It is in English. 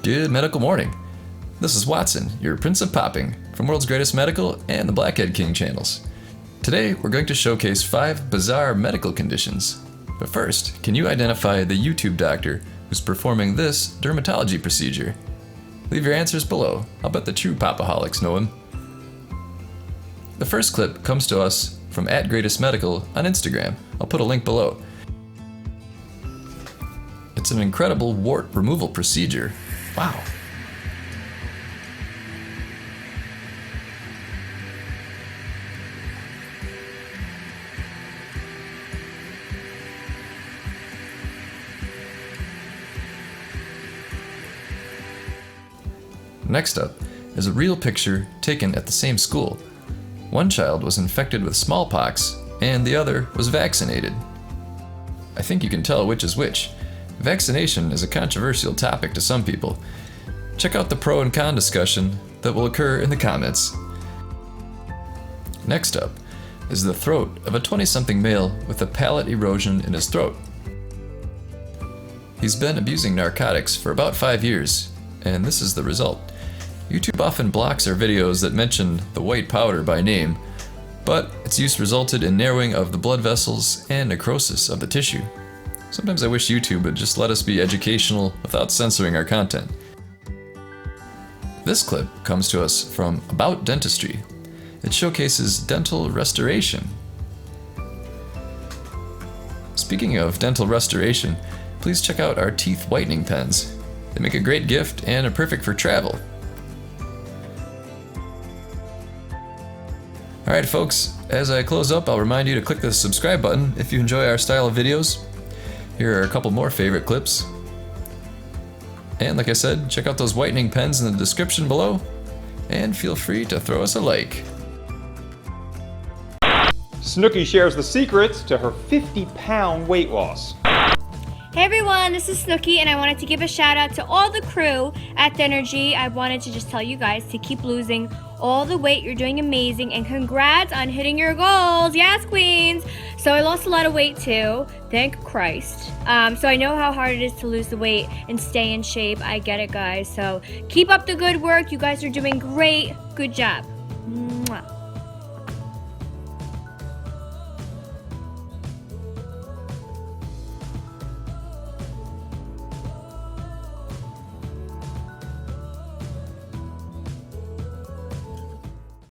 Good medical morning. This is Watson, your Prince of Popping, from World's Greatest Medical and the Blackhead King channels. Today, we're going to showcase 5 bizarre medical conditions. But first, can you identify the YouTube doctor who's performing this dermatology procedure? Leave your answers below. I'll bet the true popaholics know him. The first clip comes to us from @GreatestMedical on Instagram. I'll put a link below. It's an incredible wart removal procedure. Wow. Next up is a real picture taken at the same school. One child was infected with smallpox and the other was vaccinated. I think you can tell which is which. Vaccination is a controversial topic to some people. Check out the pro and con discussion that will occur in the comments. Next up is the throat of a 20-something male with a palate erosion in his throat. He's been abusing narcotics for about 5 years, and this is the result. YouTube often blocks our videos that mention the white powder by name, but its use resulted in narrowing of the blood vessels and necrosis of the tissue. Sometimes I wish YouTube would just let us be educational without censoring our content. This clip comes to us from About Dentistry. It showcases dental restoration. Speaking of dental restoration, please check out our teeth whitening pens. They make a great gift and are perfect for travel. Alright folks, as I close up, I'll remind you to click the subscribe button if you enjoy our style of videos. Here are a couple more favorite clips. And like I said, check out those whitening pens in the description below, and feel free to throw us a like. Snooki shares the secrets to her 50-pound weight loss. Hey everyone, this is Snooki, and I wanted to give a shout out to all the crew at Thenergy. I wanted to just tell you guys to keep losing all the weight. You're doing amazing, and congrats on hitting your goals. Yes, queens. So I lost a lot of weight too, thank Christ. So I know how hard it is to lose the weight and stay in shape. I get it, guys. So keep up the good work. You guys are doing great. Good job.